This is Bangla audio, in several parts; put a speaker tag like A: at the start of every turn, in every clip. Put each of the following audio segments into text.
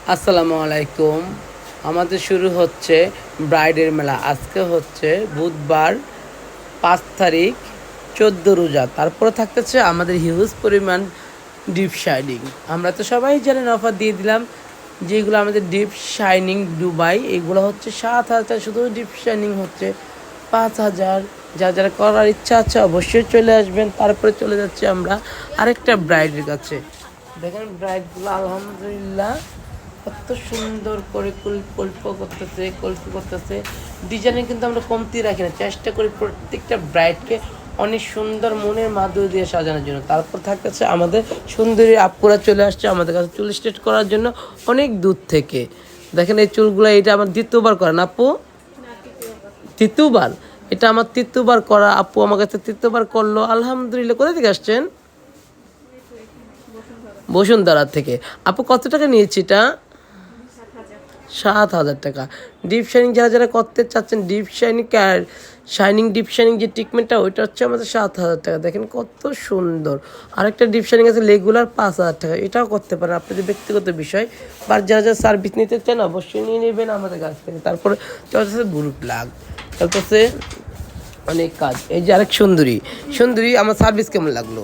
A: আসসালামু আলাইকুম। আমাদের শুরু হচ্ছে ব্রাইডের মেলা। আজকে হচ্ছে বুধবার 5 তারিখ, 14 রোজা। তারপরে থাকতেছে আমাদের হিউজ পরিমাণ ডিপ শাইনিং। আমরা তো সবাই জানেন, অফার দিয়ে দিলাম যেগুলো আমাদের ডিপ শাইনিং দুবাই, এগুলো হচ্ছে 7,000, শুধু ডিপ শাইনিং হচ্ছে 5,000। যারা করার ইচ্ছা আছে অবশ্যই চলে আসবেন। তারপরে চলে যাচ্ছি আমরা আরেকটা ব্রাইডের কাছে। দেখেন ব্রাইডগুলো আলহামদুলিল্লাহ কত সুন্দর করে কল্প করতেছে। ডিজাইনে কিন্তু আমরা কমতি রাখি না, চেষ্টা করি প্রত্যেকটা ব্রাইডকে অনেক সুন্দর মনের মাধুর্য দিয়ে সাজানোর জন্য। তারপর থাকতেছে আমাদের সুন্দরী আপুরা চলে আসছে আমাদের কাছে চুল স্ট্রেট করার জন্য অনেক দূর থেকে। দেখেন এই চুলগুলো, এটা আমার দ্বিতীয়বার করেন আপু, তৃতীয়বার, এটা আমার তৃতীয়বার করা। আপু আমার কাছে তৃতীয়বার করলো, আলহামদুলিল্লাহ। কোথা থেকে আসছেন? বসুন্ধরা থেকে। আপু কত টাকা নিয়েছি এটা? 7,000 টাকা। ডিপ শাইনিং যারা করতে চাচ্ছেন, ডিপ শাইনিং ডিপ শাইনিং যে ট্রিটমেন্টটা, ওইটা হচ্ছে আমাদের 7,000 টাকা। দেখেন কত সুন্দর। আরেকটা ডিপ শাইনিং আছে রেগুলার 5,000 টাকা, এটাও করতে পারেন আপনাদের ব্যক্তিগত বিষয়। বা যারা সার্ভিস নিতে চান অবশ্যই নিয়ে নেবেন আমাদের কাছ থেকে। তারপরে চলতেছে গ্রুপ প্লাগ, চলতেছে অনেক কাজ। এই যে আরেক সুন্দরী আমার সার্ভিস কেমন লাগলো?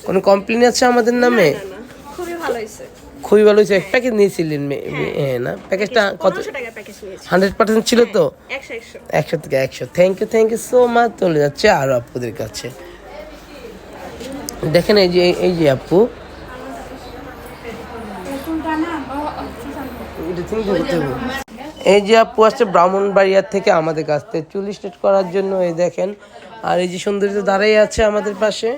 A: কোনো কমপ্লেন আছে আমাদের নামে? খুবই ভালো হয়েছে। এক প্যাকেজ নিয়েছিলেন? হ্যাঁ না, প্যাকেজটা কত? 100% ছিল তো? 100 থেকে 100। Thank you so much. চলে যাচ্ছে আরও আপুদের কাছে। দেখেন এই যে আপু, এই যে আপু আসছে ব্রাহ্মণবাড়িয়া থেকে আমাদের কাছ থেকে চুল স্ট্রেট করার জন্য। এই দেখেন, আর এই যে সুন্দরী তো দাঁড়াই আছে আমাদের পাশে।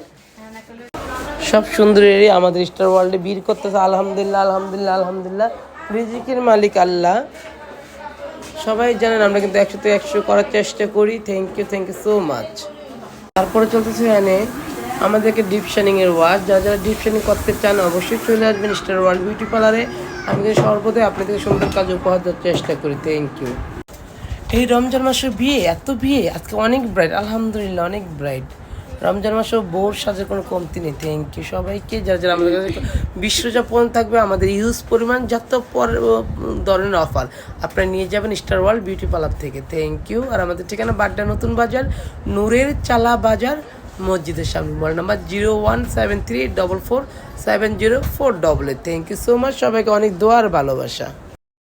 A: সব সুন্দরীরই আমাদের স্টার ওয়ার্ল্ডে বীর করতেছে। আলহামদুলিল্লাহ। রিজিকের মালিক আল্লাহ। সবাই জানেন আমরা কিন্তু 100 থেকে 100 করার চেষ্টা করি। Thank you so much. তারপরে চলতেছে এখানে আমাদেরকে ডিপ শাইনিংয়ের ওয়াজ। যারা ডিপ শাইনিং করতে চান অবশ্যই চলে আসবেন স্টার ওয়ার্ল্ড বিউটি পার্লারে। আমি কিন্তু সর্বদাই আপনাদেরকে সুন্দর কাজ উপহার দেওয়ার চেষ্টা করি। Thank you. এই রমজান মাসের বিয়ে আজকে অনেক ব্রাইড, আলহামদুলিল্লাহ অনেক ব্রাইড। রমজান মাসেও বোর সাজে কোনো কমতি নেই। থ্যাংক ইউ সবাইকে। যারা আমাদের কাছে বিশ্বজা পর্যন্ত থাকবে আমাদের ইউজ পরিমাণ যত ধরনের অফার আপনারা নিয়ে যাবেন স্টার ওয়ার্ল্ড বিউটি পার্লার থেকে। Thank you. আর আমাদের ঠিকানা বাড্ডা নতুন বাজার, নূরের চালা বাজার, মসজিদের সামনে। Mobile number 0173447048। Thank you so much. সবাইকে অনেক দোয়া আর ভালোবাসা।